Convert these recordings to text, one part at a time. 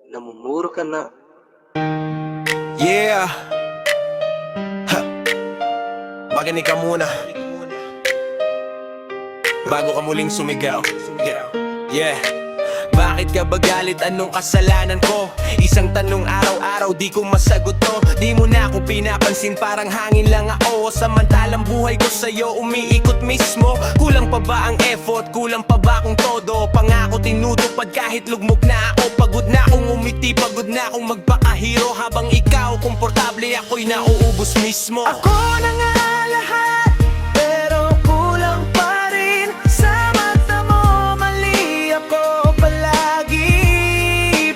namumuro ka na. Yeah, ha. Makinig ka muna bago ka muling sumigaw. Yeah. Bakit ka ba galit? Anong kasalanan ko? Isang tanong araw-araw di ko masagot to. Di mo na ako pinapansin, parang hangin lang ako. Samantalang buhay ko sa'yo umiikot mismo. Kulang pa ba ang effort? Kulang pa ba akong todo? Pangako tinutupad kahit lugmok na ako. Pagod na akong umiti, pagod na akong magpakahiro. Habang ikaw komportable, ako'y nauubos mismo. Ako na nga lahat, pero kulang pa rin. Sa mata mo, mali ako palagi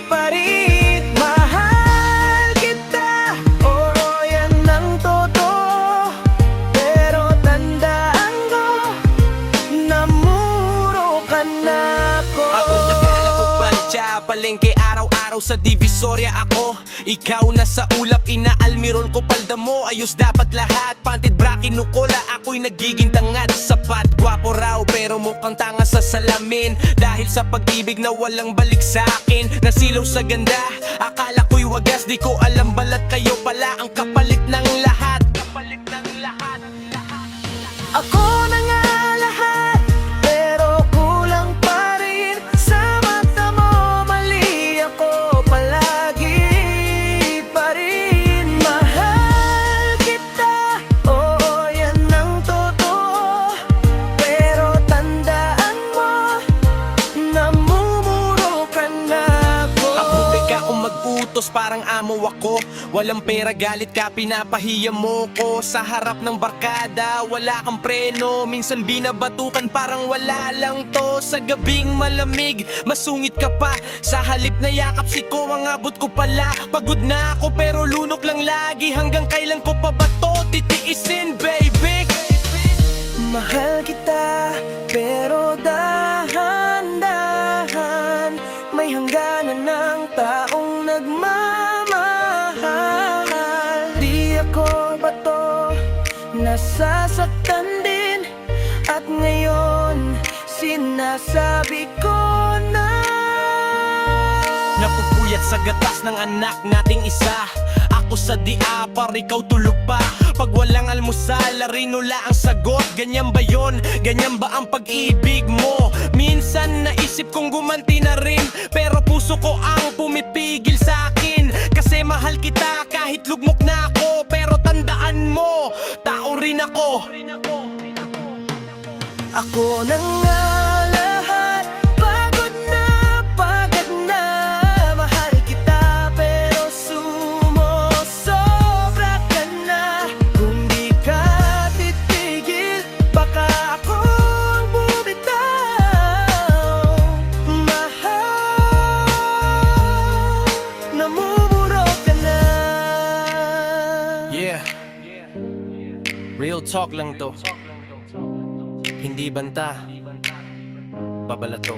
pa rin. Mahal kita, oo yan ang totoo. Pero tandaan ko, namuro ka na ako. Ako naglalakupantya, palengke araw-araw sa Divisoria ako. Ikaw na sa ulap, inaalmirol ko palda mo. Ayos dapat lahat, pantid bra kinukula. Ako'y nagiging tangad, sapat, gwapo raw pero mukhang tanga sa salamin. Dahil sa pag-ibig na walang balik sa akin, nasilaw sa ganda, akala ko'y wagas. Di ko alam balat kayo pala ang kapalit ng lahat. Kapalit ng lahat. Ako na nga lahat, pero kulang pa rin. Sa mata mo, mali ako palagi pa rin. Mahal kita, oo yan ang totoo. Pero tandaan mo, namumuro ka na ako. Ako ka kung mag-utos, parang amo ako. Walang pera, galit ka, pinapahiya mo ko. Sa harap ng barkada, wala kang preno. Minsan binabatukan, parang wala lang to. Sa gabing malamig, masungit ka pa. Sa halip na yakap si ko, ang abot ko pala. Pagod na ako pero lunok lang lagi. Hanggang kailan ko pa ba to titiisin, baby? Mahal kita, pero dahan-dahan. May hangganan ng taong nagmamahal. Di ako bato, nasasaktan din. At ngayon, sinasabi ko na Napupuyat sa gatas ng anak nating isa. Ako sa diapar, ikaw tulog pa. Pag walang almusal, rinula ang sagot. Ganyan ba yon? Ganyan ba ang pag-ibig mo? Minsan naisip kong gumanti na rin, pero puso ko ang pumipigil sa akin. Kasi mahal kita kahit lugmok na ako. Pero tandaan mo, tao rin ako. ako na nga lahat. Pagod na mahal kita, pero sumusobra ka na. Kung di ka titigil, baka akong bumitaw. Mahal, namumuro ka na. Yeah, real talk lang to. Hindi banta, babalato.